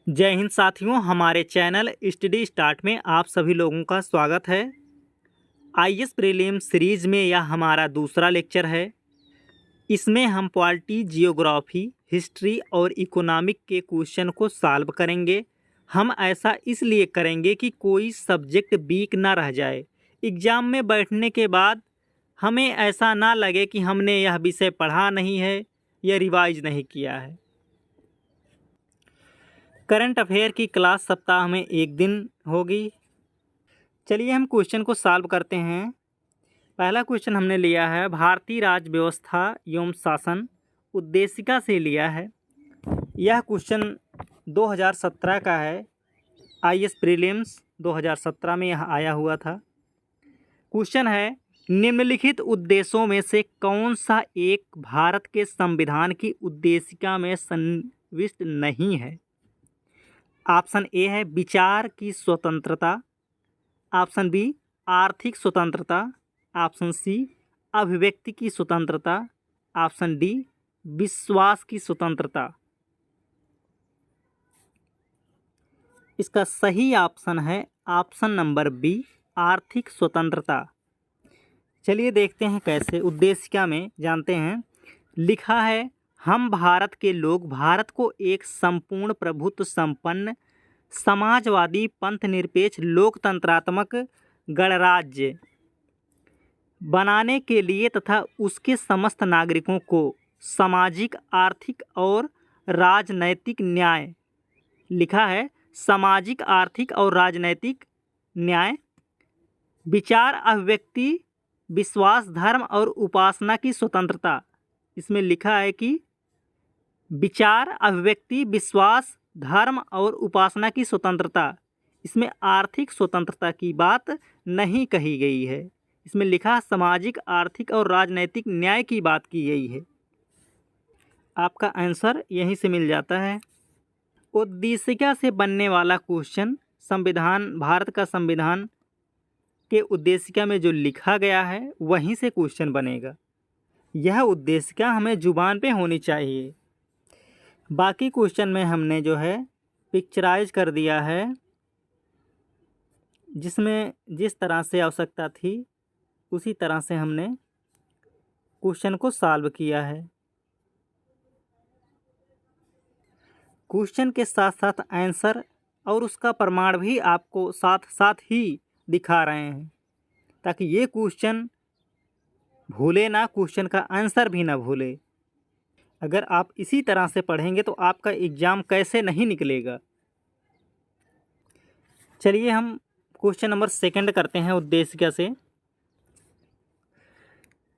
जय हिंद साथियों, हमारे चैनल स्टडी स्टार्ट में आप सभी लोगों का स्वागत है। आईएएस प्रीलिम सीरीज़ में यह हमारा दूसरा लेक्चर है। इसमें हम पॉलिटी, जियोग्राफी, हिस्ट्री और इकोनॉमिक के क्वेश्चन को सॉल्व करेंगे। हम ऐसा इसलिए करेंगे कि कोई सब्जेक्ट वीक ना रह जाए। एग्ज़ाम में बैठने के बाद हमें ऐसा ना लगे कि हमने यह विषय पढ़ा नहीं है या रिवाइज नहीं किया है। करंट अफेयर की क्लास सप्ताह में एक दिन होगी। चलिए हम क्वेश्चन को सॉल्व करते हैं। पहला क्वेश्चन हमने लिया है भारतीय राज्य व्यवस्था एवं शासन उद्देशिका से लिया है। यह क्वेश्चन 2017 का है। आईएएस प्रीलिम्स 2017 में यह आया हुआ था। क्वेश्चन है निम्नलिखित उद्देश्यों में से कौन सा एक भारत के संविधान की उद्देशिका में समाविष्ट नहीं है। ऑप्शन ए है विचार की स्वतंत्रता, ऑप्शन बी आर्थिक स्वतंत्रता, ऑप्शन सी अभिव्यक्ति की स्वतंत्रता, ऑप्शन डी विश्वास की स्वतंत्रता। इसका सही ऑप्शन है ऑप्शन नंबर बी आर्थिक स्वतंत्रता। चलिए देखते हैं कैसे। उद्देशिका में जानते हैं, लिखा है हम भारत के लोग भारत को एक संपूर्ण प्रभुत्व संपन्न समाजवादी पंथ निरपेक्ष लोकतंत्रात्मक गणराज्य बनाने के लिए तथा उसके समस्त नागरिकों को सामाजिक, आर्थिक और राजनैतिक न्याय, लिखा है सामाजिक, आर्थिक और राजनैतिक न्याय, विचार, अभिव्यक्ति, विश्वास, धर्म और उपासना की स्वतंत्रता। इसमें लिखा है कि विचार, अभिव्यक्ति, विश्वास, धर्म और उपासना की स्वतंत्रता। इसमें आर्थिक स्वतंत्रता की बात नहीं कही गई है। इसमें लिखा सामाजिक, आर्थिक और राजनैतिक न्याय की बात की गई है। आपका आंसर यहीं से मिल जाता है। उद्देशिका से बनने वाला क्वेश्चन संविधान, भारत का संविधान के उद्देशिका में जो लिखा गया है वहीं से क्वेश्चन बनेगा। यह उद्देशिका हमें जुबान पे होनी चाहिए। बाकी क्वेश्चन में हमने जो है पिक्चराइज कर दिया है, जिसमें जिस तरह से आवश्यकता थी उसी तरह से हमने क्वेश्चन को सॉल्व किया है। क्वेश्चन के साथ साथ आंसर और उसका प्रमाण भी आपको साथ साथ ही दिखा रहे हैं, ताकि ये क्वेश्चन भूले ना, क्वेश्चन का आंसर भी ना भूले। अगर आप इसी तरह से पढ़ेंगे तो आपका एग्ज़ाम कैसे नहीं निकलेगा। चलिए हम क्वेश्चन नंबर सेकंड करते हैं उद्देशिका से।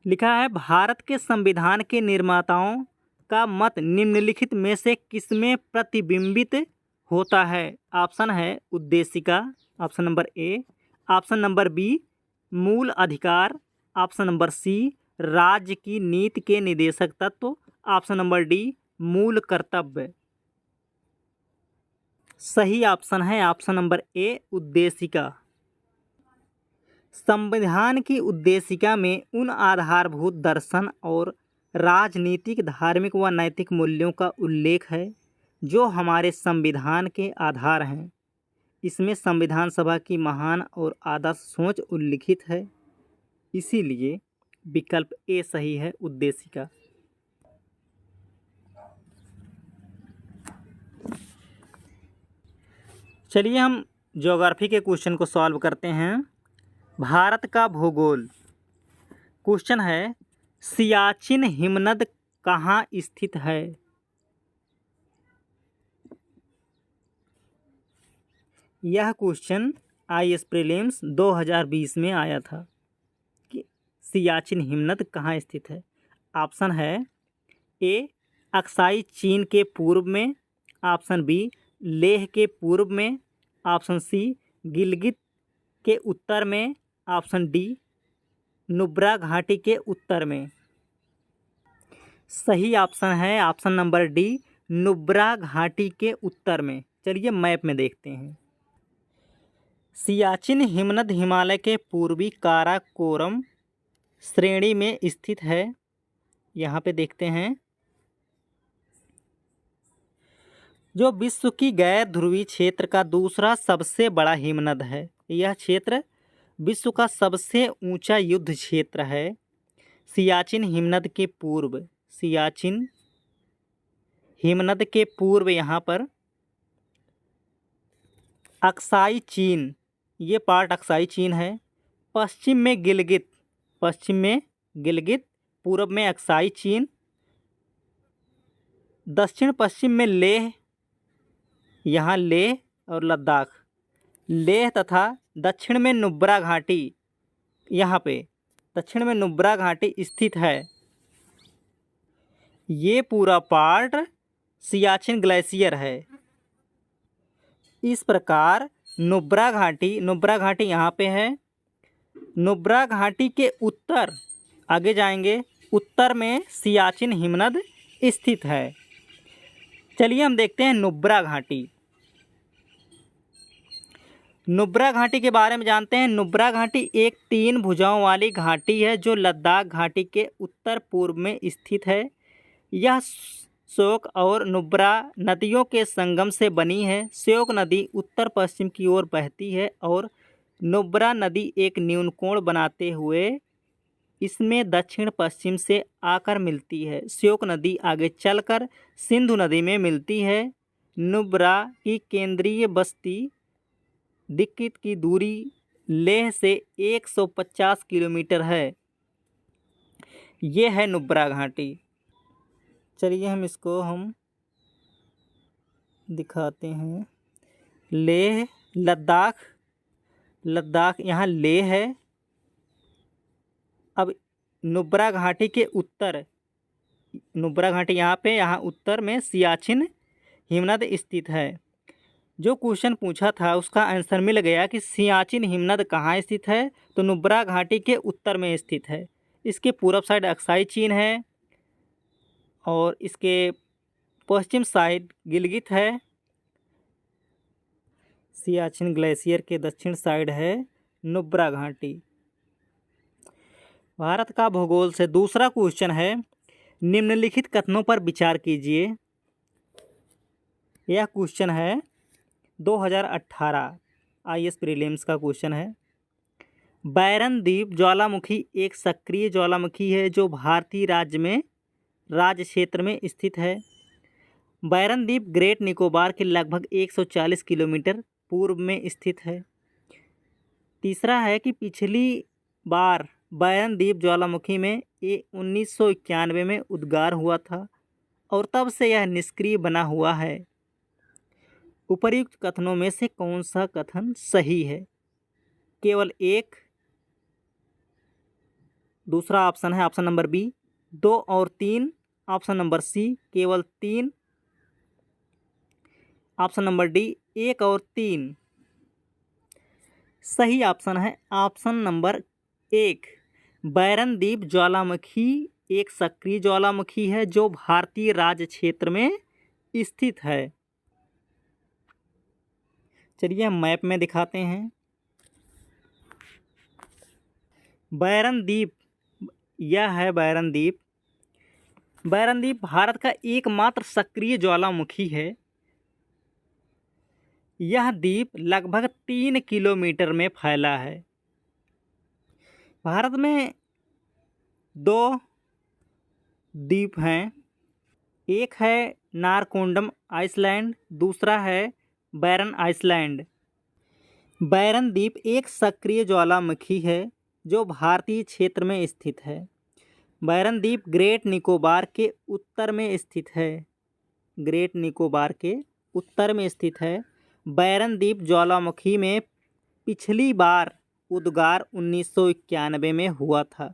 लिखा है भारत के संविधान के निर्माताओं का मत निम्नलिखित में से किसमें प्रतिबिंबित होता है। ऑप्शन है उद्देशिका, option number A, option number B मूल अधिकार, ऑप्शन नंबर सी राज्य की नीति के निदेशक तत्व, ऑप्शन नंबर डी मूल कर्तव्य। सही ऑप्शन है ऑप्शन नंबर ए उद्देशिका। संविधान की उद्देशिका में उन आधारभूत दर्शन और राजनीतिक, धार्मिक व नैतिक मूल्यों का उल्लेख है जो हमारे संविधान के आधार हैं। इसमें संविधान सभा की महान और आदर्श सोच उल्लिखित है। इसीलिए विकल्प ए सही है, उद्देशिका। चलिए हम ज्योग्राफी के क्वेश्चन को सॉल्व करते हैं। भारत का भूगोल। क्वेश्चन है सियाचिन हिमनद कहाँ स्थित है। यह क्वेश्चन आईएएस प्रीलिम्स 2020 में आया था कि सियाचिन हिमनद कहाँ स्थित है। ऑप्शन है ए अक्साई चीन के पूर्व में, ऑप्शन बी लेह के पूर्व में, ऑप्शन सी गिलगित के उत्तर में, ऑप्शन डी नुब्रा घाटी के उत्तर में। सही ऑप्शन है ऑप्शन नंबर डी नुब्रा घाटी के उत्तर में। चलिए मैप में देखते हैं। सियाचिन हिमनद हिमालय के पूर्वी काराकोरम श्रेणी में स्थित है। यहाँ पे देखते हैं जो विश्व की गैर ध्रुवीय क्षेत्र का दूसरा सबसे बड़ा हिमनद है। यह क्षेत्र विश्व का सबसे ऊंचा युद्ध क्षेत्र है। सियाचिन हिमनद के पूर्व, सियाचिन हिमनद के पूर्व यहाँ पर अक्साई चीन, ये पार्ट अक्साई चीन है। पश्चिम में गिलगित, पश्चिम में गिलगित, पूर्व में अक्साई चीन, दक्षिण पश्चिम में लेह, यहाँ लेह और लद्दाख, लेह तथा दक्षिण में नुब्रा घाटी, यहाँ पे दक्षिण में नुब्रा घाटी स्थित है। ये पूरा पार्ट सियाचिन ग्लेशियर है। इस प्रकार नुब्रा घाटी यहाँ पे है। नुब्रा घाटी के उत्तर, आगे जाएंगे, उत्तर में सियाचिन हिमनद स्थित है। चलिए हम देखते हैं नुब्रा घाटी। नुब्रा घाटी के बारे में जानते हैं। नुब्रा घाटी एक 3 भुजाओं वाली घाटी है जो लद्दाख घाटी के उत्तर पूर्व में स्थित है। यह श्योक और नुब्रा नदियों के संगम से बनी है। श्योक नदी उत्तर पश्चिम की ओर बहती है और नुब्रा नदी एक न्यून कोण बनाते हुए इसमें दक्षिण पश्चिम से आकर मिलती है। श्योक नदी आगे चलकर सिंधु नदी में मिलती है। नुब्रा की केंद्रीय बस्ती दिक्कित की दूरी लेह से 150 किलोमीटर है। ये है नुब्रा घाटी। चलिए हम इसको दिखाते हैं। लेह, लद्दाख यहाँ लेह है। अब नुब्रा घाटी के उत्तर, नुब्रा घाटी यहाँ पे, यहाँ उत्तर में सियाचिन हिमनद स्थित है। जो क्वेश्चन पूछा था उसका आंसर मिल गया कि सियाचिन हिमनद कहाँ स्थित है, तो नुब्रा घाटी के उत्तर में स्थित है। इसके पूर्व साइड अक्साई चीन है और इसके पश्चिम साइड गिलगित है। सियाचिन ग्लेशियर के दक्षिण साइड है नुब्रा घाटी। भारत का भूगोल से दूसरा क्वेश्चन है, निम्नलिखित कथनों पर विचार कीजिए। यह क्वेश्चन है 2018 IAS प्रीलिम्स का क्वेश्चन है। बैरन द्वीप ज्वालामुखी एक सक्रिय ज्वालामुखी है जो भारतीय राज्य क्षेत्र में स्थित है। बैरन द्वीप ग्रेट निकोबार के लगभग 140 किलोमीटर पूर्व में स्थित है। तीसरा है कि पिछली बार बैरन द्वीप ज्वालामुखी में 1991 में उद्गार हुआ था और तब से यह निष्क्रिय बना हुआ है। उपर्युक्त कथनों में से कौन सा कथन सही है? केवल एक। दूसरा ऑप्शन है ऑप्शन नंबर बी 2 और 3। ऑप्शन नंबर सी केवल 3। ऑप्शन नंबर डी 1 और 3। सही ऑप्शन है ऑप्शन नंबर 1। बैरन द्वीप ज्वालामुखी एक सक्रिय ज्वालामुखी है जो भारतीय राज्य क्षेत्र में स्थित है। चलिए हम मैप में दिखाते हैं। बैरन द्वीप, यह है बैरन द्वीप। बैरन द्वीप भारत का एकमात्र सक्रिय ज्वालामुखी है। यह द्वीप लगभग 3 किलोमीटर में फैला है। भारत में 2 द्वीप हैं। एक है नारकोंडम आइसलैंड, दूसरा है बैरन आइसलैंड। बैरन द्वीप एक सक्रिय ज्वालामुखी है जो भारतीय क्षेत्र में स्थित है। बैरन द्वीप ग्रेट निकोबार के उत्तर में स्थित है। ग्रेट निकोबार के उत्तर में स्थित है। बैरन द्वीप ज्वालामुखी में पिछली बार उद्गार 1991 में हुआ था।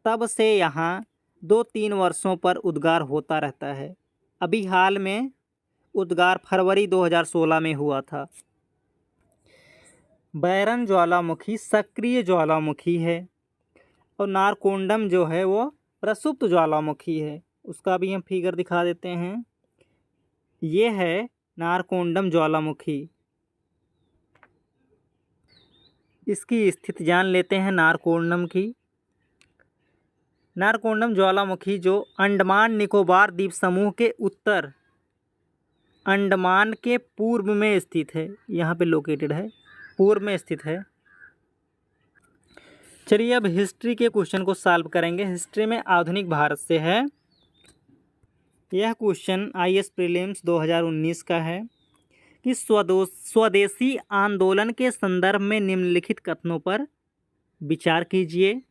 तब से यहाँ 2-3 वर्षों पर उद्गार होता रहता है। अभी हाल में उद्गार फरवरी 2016 में हुआ था। बैरन ज्वालामुखी सक्रिय ज्वालामुखी है और नारकोंडम जो है वो प्रसुप्त ज्वालामुखी है। उसका भी हम फिगर दिखा देते हैं। ये है नारकोंडम ज्वालामुखी। इसकी स्थिति जान लेते हैं नारकोंडम की। नारकोंडम ज्वालामुखी जो अंडमान निकोबार द्वीप समूह के उत्तर, अंडमान के पूर्व में स्थित है। यहाँ पे लोकेटेड है, पूर्व में स्थित है। चलिए अब हिस्ट्री के क्वेश्चन को सॉल्व करेंगे। हिस्ट्री में आधुनिक भारत से है। यह क्वेश्चन आईएएस प्रीलिम्स 2019 का है कि स्वदेशी आंदोलन के संदर्भ में निम्नलिखित कथनों पर विचार कीजिए।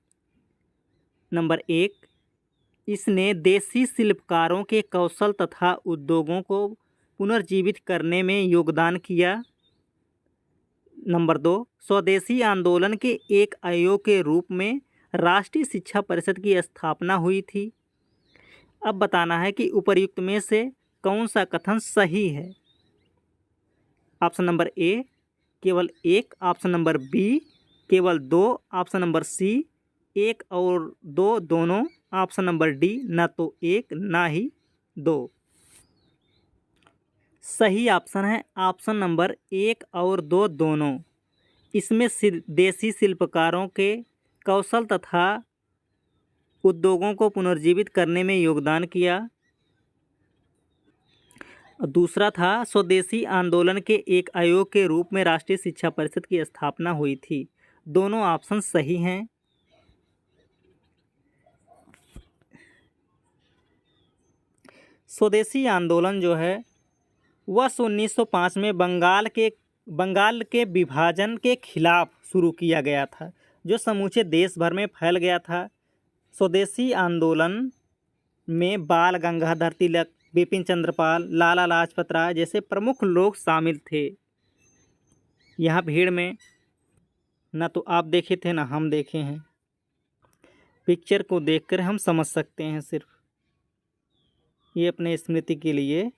नंबर 1, इसने देसी शिल्पकारों के कौशल तथा उद्योगों को पुनर्जीवित करने में योगदान किया। नंबर 2, स्वदेशी आंदोलन के एक आयोग के रूप में राष्ट्रीय शिक्षा परिषद की स्थापना हुई थी। अब बताना है कि उपर्युक्त में से कौन सा कथन सही है। ऑप्शन नंबर ए केवल 1, ऑप्शन नंबर बी केवल 2, ऑप्शन नंबर सी 1 और 2 दोनों, ऑप्शन नंबर डी न तो 1 ना ही 2। सही ऑप्शन है ऑप्शन नंबर 1 और 2 दोनों। इसमें देसी शिल्पकारों के कौशल तथा उद्योगों को पुनर्जीवित करने में योगदान किया। दूसरा था स्वदेशी आंदोलन के एक आयोग के रूप में राष्ट्रीय शिक्षा परिषद की स्थापना हुई थी। दोनों ऑप्शन सही हैं। स्वदेशी आंदोलन जो है वह 1905 में बंगाल के विभाजन के खिलाफ शुरू किया गया था, जो समूचे देश भर में फैल गया था। स्वदेशी आंदोलन में बाल गंगाधर तिलक, बिपिन चंद्रपाल, लाला लाजपत राय जैसे प्रमुख लोग शामिल थे। यहाँ भीड़ में ना तो आप देखे थे ना हम देखे हैं। पिक्चर को देखकर हम समझ सकते हैं, सिर्फ ये अपने स्मृति के लिए,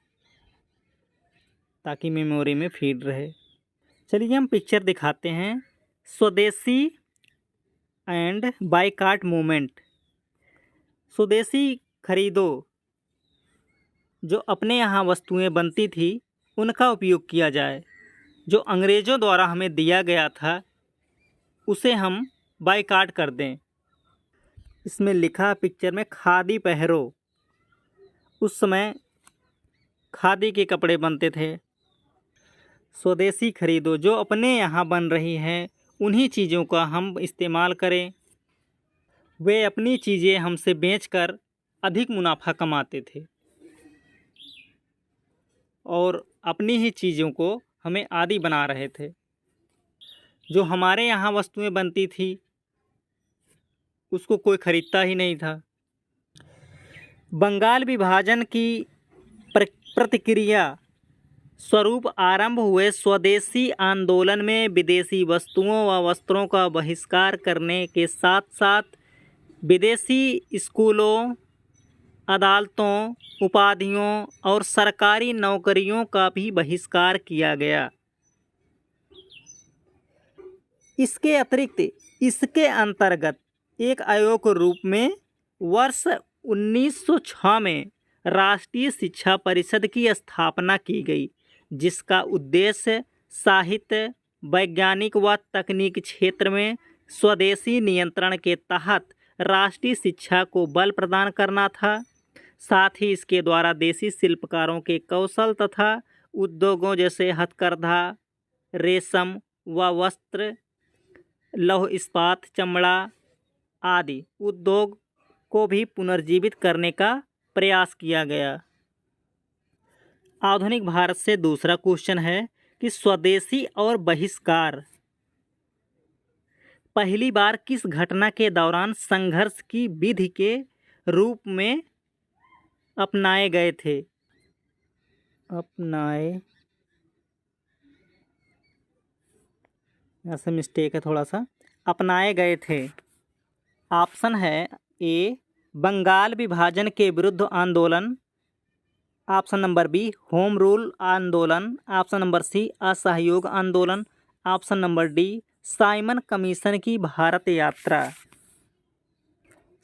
ताकि मेमोरी में फीड रहे। चलिए हम पिक्चर दिखाते हैं। स्वदेशी एंड बायकॉट मूवमेंट। स्वदेशी खरीदो, जो अपने यहाँ वस्तुएं बनती थी उनका उपयोग किया जाए। जो अंग्रेज़ों द्वारा हमें दिया गया था उसे हम बायकॉट कर दें। इसमें लिखा पिक्चर में खादी पहरो। उस समय खादी के कपड़े बनते थे। स्वदेशी खरीदो, जो अपने यहाँ बन रही है उन्हीं चीज़ों का हम इस्तेमाल करें। वे अपनी चीज़ें हमसे बेचकर अधिक मुनाफा कमाते थे और अपनी ही चीज़ों को हमें आदी बना रहे थे। जो हमारे यहाँ वस्तुएं बनती थी उसको कोई खरीदता ही नहीं था। बंगाल विभाजन की प्रतिक्रिया स्वरूप आरंभ हुए स्वदेशी आंदोलन में विदेशी वस्तुओं व वस्त्रों का बहिष्कार करने के साथ साथ विदेशी स्कूलों, अदालतों, उपाधियों और सरकारी नौकरियों का भी बहिष्कार किया गया। इसके अतिरिक्त इसके अंतर्गत एक आयोग के रूप में वर्ष 1906 में राष्ट्रीय शिक्षा परिषद की स्थापना की गई, जिसका उद्देश्य साहित्य, वैज्ञानिक व तकनीक क्षेत्र में स्वदेशी नियंत्रण के तहत राष्ट्रीय शिक्षा को बल प्रदान करना था। साथ ही इसके द्वारा देसी शिल्पकारों के कौशल तथा उद्योगों जैसे हथकरघा, रेशम व वस्त्र, लौह इस्पात, चमड़ा आदि उद्योग को भी पुनर्जीवित करने का प्रयास किया गया। आधुनिक भारत से दूसरा क्वेश्चन है कि स्वदेशी और बहिष्कार पहली बार किस घटना के दौरान संघर्ष की विधि के रूप में अपनाए गए थे? ऐसा मिस्टेक है थोड़ा सा। अपनाए गए थे। ऑप्शन है ए बंगाल विभाजन के विरुद्ध आंदोलन, option number B home rule आंदोलन, ऑप्शन नंबर सी असहयोग आंदोलन, option number D Simon Commission की भारत यात्रा।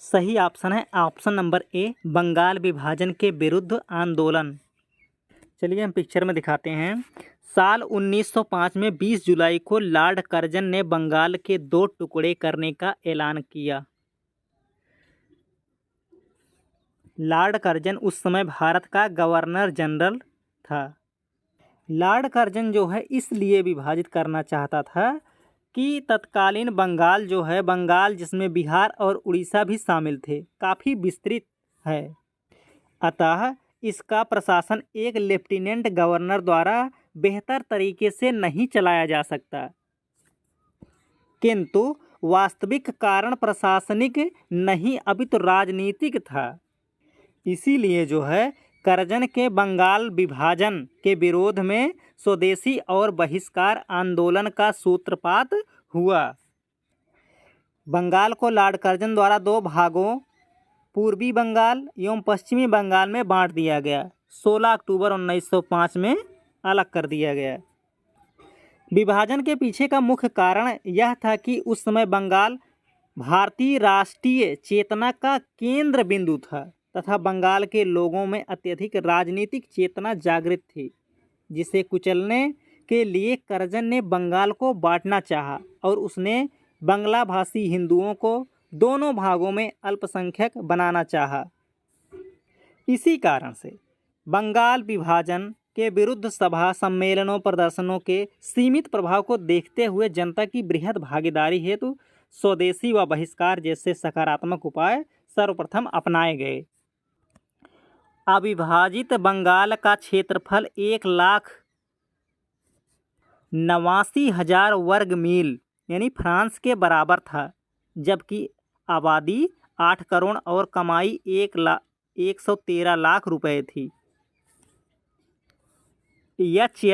सही ऑप्शन है ऑप्शन नंबर ए बंगाल विभाजन के विरुद्ध आंदोलन। चलिए हम पिक्चर में दिखाते हैं। साल 1905 में 20 जुलाई को लॉर्ड कर्जन ने बंगाल के 2 टुकड़े करने का ऐलान किया। लॉर्ड कर्जन उस समय भारत का गवर्नर जनरल था। लॉर्ड कर्जन जो है इसलिए विभाजित करना चाहता था कि तत्कालीन बंगाल जो है, बंगाल जिसमें बिहार और उड़ीसा भी शामिल थे, काफ़ी विस्तृत है। अतः इसका प्रशासन एक लेफ्टिनेंट गवर्नर द्वारा बेहतर तरीके से नहीं चलाया जा सकता, किंतु वास्तविक कारण प्रशासनिक नहीं अपितु राजनीतिक था। इसीलिए जो है कर्जन के बंगाल विभाजन के विरोध में स्वदेशी और बहिष्कार आंदोलन का सूत्रपात हुआ। बंगाल को लॉर्ड कर्जन द्वारा दो भागों, पूर्वी बंगाल एवं पश्चिमी बंगाल में बांट दिया गया। 16 अक्टूबर 1905 में अलग कर दिया गया। विभाजन के पीछे का मुख्य कारण यह था कि उस समय बंगाल भारतीय राष्ट्रीय चेतना का केंद्र बिंदु था तथा बंगाल के लोगों में अत्यधिक राजनीतिक चेतना जागृत थी, जिसे कुचलने के लिए कर्जन ने बंगाल को बांटना चाहा और उसने बंगला भाषी हिंदुओं को दोनों भागों में अल्पसंख्यक बनाना चाहा। इसी कारण से बंगाल विभाजन के विरुद्ध सभा सम्मेलनों प्रदर्शनों के सीमित प्रभाव को देखते हुए जनता की बृहद भागीदारी हेतु स्वदेशी व बहिष्कार जैसे सकारात्मक उपाय सर्वप्रथम अपनाए गए। अविभाजित बंगाल का क्षेत्रफल 1,89,000 वर्ग मील यानी फ्रांस के बराबर था, जबकि आबादी 8 करोड़ और कमाई 113 लाख रुपए थी। एच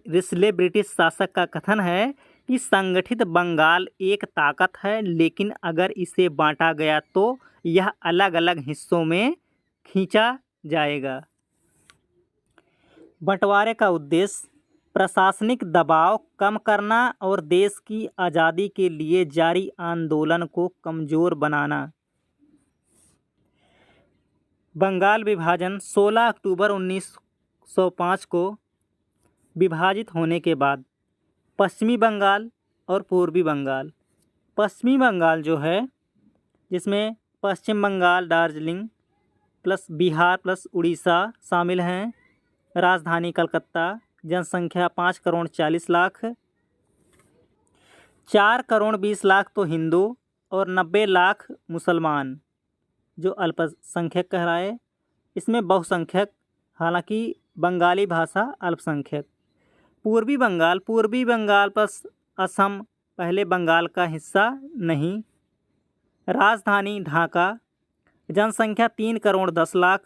रिस्ले ब्रिटिश शासक का कथन है कि संगठित बंगाल एक ताकत है, लेकिन अगर इसे बांटा गया तो यह अलग अलग हिस्सों में खींचा जाएगा। बंटवारे का उद्देश्य प्रशासनिक दबाव कम करना और देश की आज़ादी के लिए जारी आंदोलन को कमज़ोर बनाना। बंगाल विभाजन 16 अक्टूबर 1905 को विभाजित होने के बाद पश्चिमी बंगाल और पूर्वी बंगाल, पश्चिमी बंगाल जो है जिसमें पश्चिम बंगाल दार्जिलिंग प्लस बिहार प्लस उड़ीसा शामिल हैं, राजधानी कलकत्ता, जनसंख्या 5 करोड़ 40 लाख, 4 करोड़ 20 लाख तो हिंदू और 90 लाख मुसलमान जो अल्पसंख्यक कहलाए। इसमें बहुसंख्यक, हालांकि बंगाली भाषा अल्पसंख्यक। पूर्वी बंगाल प्लस असम पहले बंगाल का हिस्सा नहीं। राजधानी ढाका, जनसंख्या 3 करोड़ 10 लाख,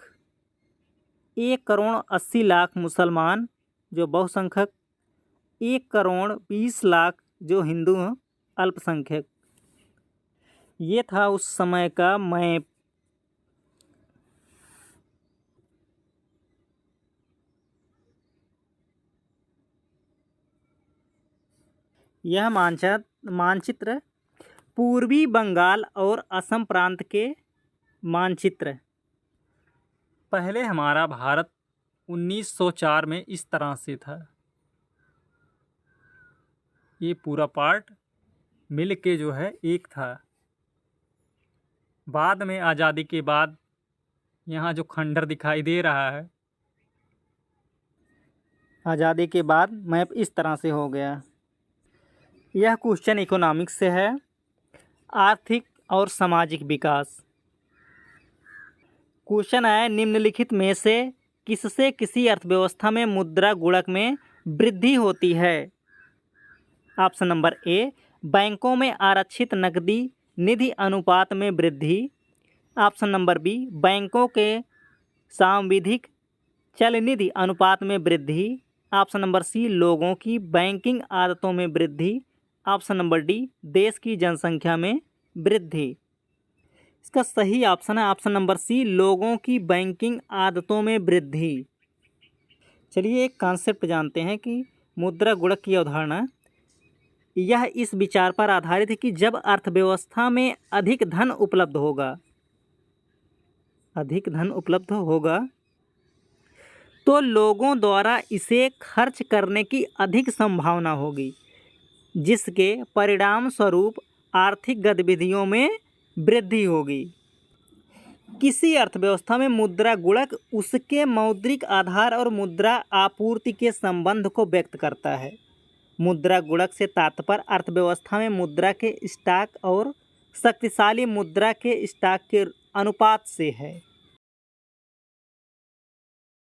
1 करोड़ 80 लाख मुसलमान जो बहुसंख्यक, 1 करोड़ 20 लाख जो हिंदू अल्पसंख्यक। ये था उस समय का मैप। यह मानचित्र पूर्वी बंगाल और असम प्रांत के मानचित्र। पहले हमारा भारत 1904 में इस तरह से था। ये पूरा पार्ट मिल के जो है एक था। बाद में आज़ादी के बाद यहाँ जो खंडर दिखाई दे रहा है, आज़ादी के बाद मैप इस तरह से हो गया। यह क्वेश्चन इकोनॉमिक्स से है। आर्थिक और सामाजिक विकास। क्वेश्चन है निम्नलिखित में से किससे किसी अर्थव्यवस्था में मुद्रा गुणक में वृद्धि होती है। ऑप्शन नंबर ए, बैंकों में आरक्षित नकदी निधि अनुपात में वृद्धि। ऑप्शन नंबर बी, बैंकों के सांविधिक चल निधि अनुपात में वृद्धि। ऑप्शन नंबर सी, लोगों की बैंकिंग आदतों में वृद्धि। ऑप्शन नंबर डी, देश की जनसंख्या में वृद्धि। इसका सही ऑप्शन है ऑप्शन नंबर सी, लोगों की बैंकिंग आदतों में वृद्धि। चलिए एक कॉन्सेप्ट जानते हैं कि मुद्रा गुणक की अवधारणा। यह इस विचार पर आधारित है कि जब अर्थव्यवस्था में अधिक धन उपलब्ध होगा तो लोगों द्वारा इसे खर्च करने की अधिक संभावना होगी, जिसके परिणाम स्वरूप आर्थिक गतिविधियों में वृद्धि होगी। किसी अर्थव्यवस्था में मुद्रा गुणक उसके मौद्रिक आधार और मुद्रा आपूर्ति के संबंध को व्यक्त करता है। मुद्रा गुणक से तात्पर्य अर्थव्यवस्था में मुद्रा के स्टॉक और शक्तिशाली मुद्रा के स्टॉक के अनुपात से है।